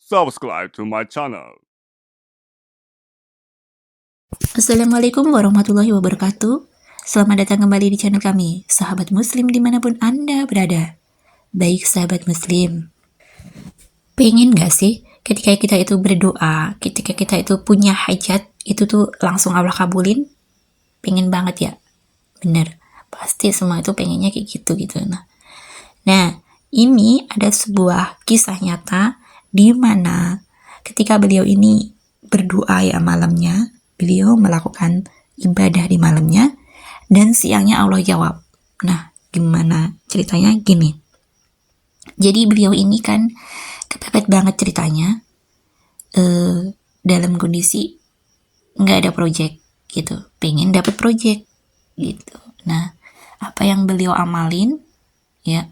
subscribe to my channel. Assalamualaikum warahmatullahi wabarakatuh. Selamat datang kembali di channel kami, sahabat muslim dimanapun Anda berada. Baik sahabat muslim, pengen gak sih ketika kita itu berdoa, ketika kita itu punya hajat, itu tuh langsung Allah kabulin? Pengen banget ya? Bener, pasti semua itu pengennya kayak gitu. Nah, ini ada sebuah kisah nyata di mana ketika beliau ini berdoa ya malamnya, beliau melakukan ibadah di malamnya dan siangnya Allah jawab. Nah, gimana ceritanya? Gini. Jadi beliau ini kan kepepet banget ceritanya, dalam kondisi nggak ada project gitu, pengen dapet project gitu. Nah, apa yang beliau amalin ya?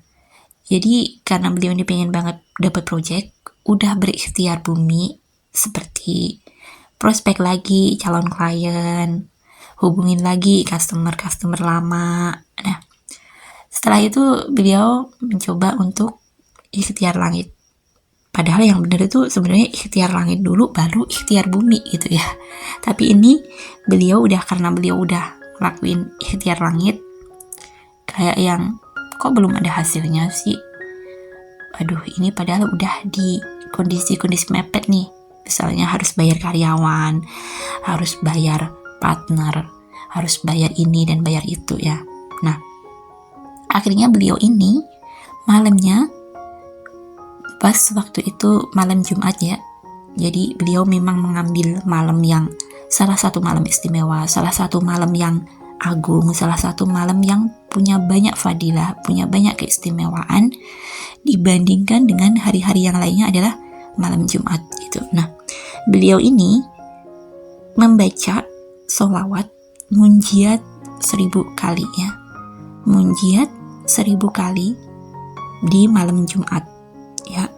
Jadi karena beliau ini pengen banget dapet project, udah berikhtiar bumi seperti prospek lagi calon klien, hubungin lagi customer lama. Nah, setelah itu beliau mencoba untuk ikhtiar langit. Padahal yang benar itu sebenarnya ikhtiar langit dulu baru ikhtiar bumi gitu ya. Tapi ini karena beliau udah ngelakuin ikhtiar langit, kayak yang kok belum ada hasilnya sih. Aduh, ini padahal udah di kondisi mepet nih. Misalnya harus bayar karyawan, harus bayar partner, harus bayar ini dan bayar itu ya. Nah, akhirnya beliau ini malamnya, pas waktu itu malam Jumat ya, jadi beliau memang mengambil malam yang salah satu malam istimewa, salah satu malam yang agung, salah satu malam yang punya banyak fadilah, punya banyak keistimewaan dibandingkan dengan hari-hari yang lainnya adalah malam Jumat gitu. Nah, beliau ini membaca sholawat munjiat 1000 kali ya, munjiat 1000 kali di malam Jumat ya.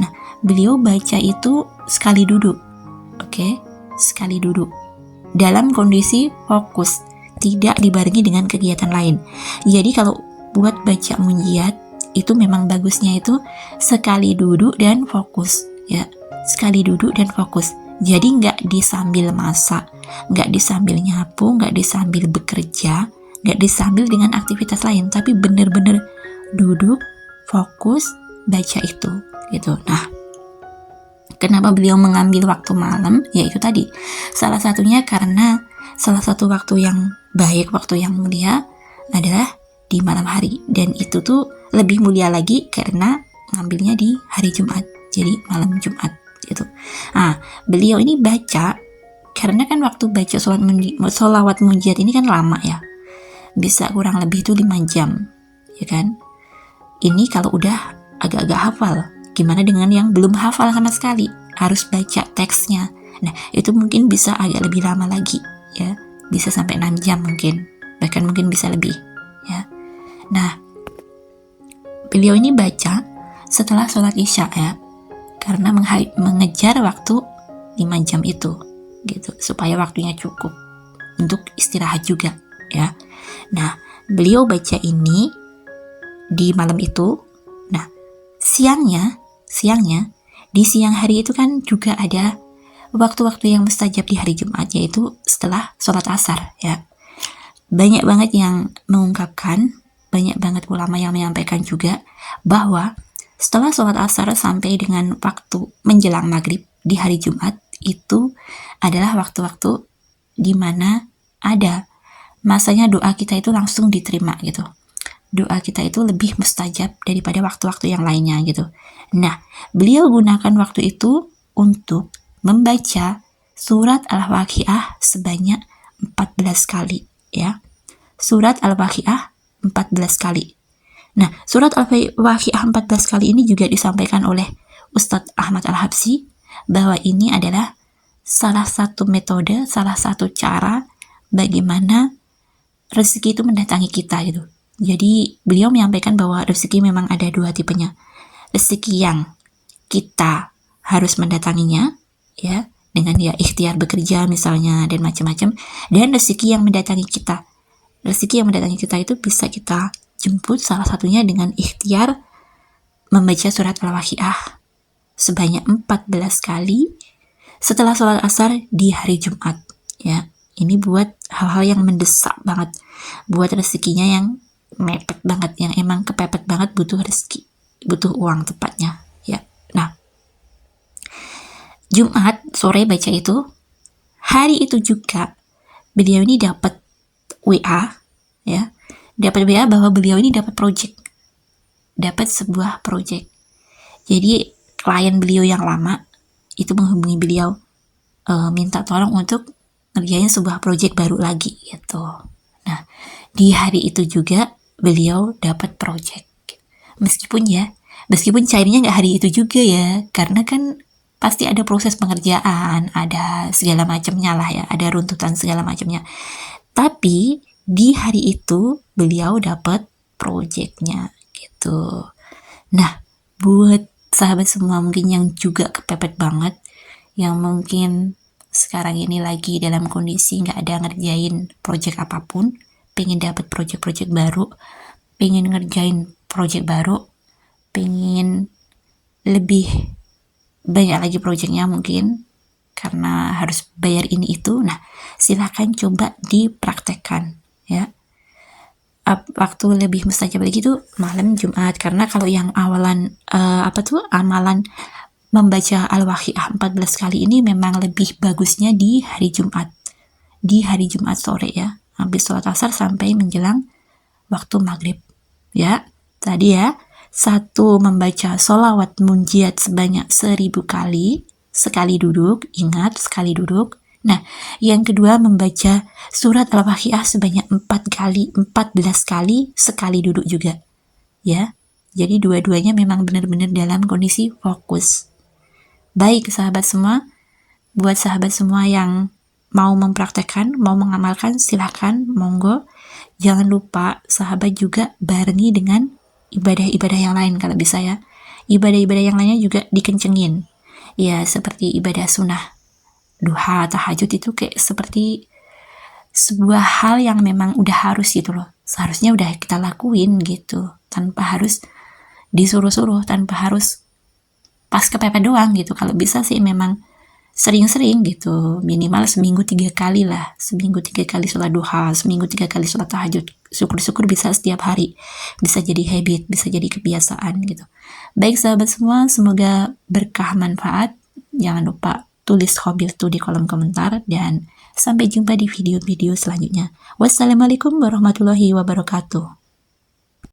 Nah, beliau baca itu sekali duduk, oke? Sekali duduk dalam kondisi fokus, tidak dibarengi dengan kegiatan lain. Jadi kalau buat baca munjiat itu memang bagusnya itu sekali duduk dan fokus ya, sekali duduk dan fokus. Jadi nggak disambil masak, nggak disambil nyapu, nggak disambil bekerja, nggak disambil dengan aktivitas lain, tapi bener-bener duduk, fokus, baca itu gitu. Nah, kenapa beliau mengambil waktu malam? Ya itu tadi, salah satunya karena salah satu waktu yang baik, waktu yang mulia adalah di malam hari, dan itu tuh lebih mulia lagi karena ngambilnya di hari Jumat, jadi malam Jumat gitu. Nah, beliau ini baca karena kan waktu baca sholawat munjiat ini kan lama ya, bisa kurang lebih itu 5 jam ya kan. Ini kalau udah agak-agak hafal, gimana dengan yang belum hafal sama sekali, harus baca teksnya. Nah, itu mungkin bisa agak lebih lama lagi ya, bisa sampai 6 jam mungkin, bahkan mungkin bisa lebih ya. Nah, beliau ini baca setelah sholat isya ya, karena mengejar waktu 5 jam itu gitu, supaya waktunya cukup untuk istirahat juga ya. Nah, beliau baca ini di malam itu. Nah, siangnya di siang hari itu kan juga ada waktu-waktu yang mustajab di hari Jumat, yaitu setelah sholat asar ya. Banyak banget yang mengungkapkan, banyak banget ulama yang menyampaikan juga bahwa setelah sholat asar sampai dengan waktu menjelang maghrib di hari Jumat itu adalah waktu-waktu di mana ada masanya doa kita itu langsung diterima gitu. Doa kita itu lebih mustajab daripada waktu-waktu yang lainnya gitu. Nah, beliau gunakan waktu itu untuk membaca surat Al-Waqiah sebanyak 14 kali ya. Surat Al-Waqiah 14 kali. Nah, surat Al-Waqiah 14 kali ini juga disampaikan oleh Ustadz Ahmad Al-Habsyi bahwa ini adalah salah satu metode, salah satu cara bagaimana rezeki itu mendatangi kita gitu. Jadi beliau menyampaikan bahwa rezeki memang ada 2 tipenya. Rezeki yang kita harus mendatanginya ya, dengan ya ikhtiar bekerja misalnya dan macam-macam, dan rezeki yang mendatangi kita. Rezeki yang mendatangi kita itu bisa kita jemput salah satunya dengan ikhtiar membaca surat Al-Waqiah sebanyak 14 kali setelah sholat asar di hari Jumat. Ya, ini buat hal-hal yang mendesak banget, buat rezekinya yang mepet banget, yang emang kepepet banget, butuh rezeki, butuh uang tepatnya. Ya, nah Jumat sore baca itu, hari itu juga beliau ini dapat WA, ya, dapat WA bahwa beliau ini dapat sebuah project. Jadi klien beliau yang lama itu menghubungi beliau, minta tolong untuk ngerjain sebuah project baru lagi gitu. Nah, di hari itu juga beliau dapat project. Meskipun cairnya nggak hari itu juga ya, karena kan pasti ada proses pengerjaan, ada segala macamnya lah ya, ada runtutan segala macamnya. Tapi di hari itu beliau dapat projectnya gitu. Nah, buat sahabat semua mungkin yang juga kepepet banget, yang mungkin sekarang ini lagi dalam kondisi nggak ada ngerjain project apapun, pengen dapat project-project baru, pengen ngerjain project baru, pengen lebih banyak lagi projectnya mungkin karena harus bayar ini itu. Nah, silahkan coba dipraktekkan ya. Waktu lebih mustajab lagi tuh malam Jumat, karena kalau yang awalan amalan membaca Al-Waqiah 14 kali ini memang lebih bagusnya di hari Jumat sore ya, habis sholat asar sampai menjelang waktu maghrib ya. Tadi ya, 1 membaca sholawat munjiat sebanyak 1000 kali sekali duduk, ingat sekali duduk. Nah, yang kedua membaca surat Al-Waqiah sebanyak 14 kali sekali duduk juga ya. Jadi dua-duanya memang benar-benar dalam kondisi fokus. Baik sahabat semua, buat sahabat semua yang mau mempraktekkan, mau mengamalkan, silahkan, monggo. Jangan lupa sahabat juga barengi dengan ibadah-ibadah yang lain kalau bisa ya. Ibadah-ibadah yang lainnya juga dikencengin. Ya, seperti ibadah sunnah, duha, tahajud itu kayak seperti sebuah hal yang memang udah harus gitu loh. Seharusnya udah kita lakuin gitu, tanpa harus disuruh-suruh, tanpa harus pas kepepet doang gitu. Kalau bisa sih memang sering-sering gitu, minimal seminggu 3 kali lah, seminggu 3 kali sholat duha, seminggu 3 kali sholat tahajud. Syukur-syukur bisa setiap hari, bisa jadi habit, bisa jadi kebiasaan gitu. Baik sahabat semua, semoga berkah manfaat. Jangan lupa tulis khobil tuh di kolom komentar, dan sampai jumpa di video-video selanjutnya. Wassalamualaikum warahmatullahi wabarakatuh.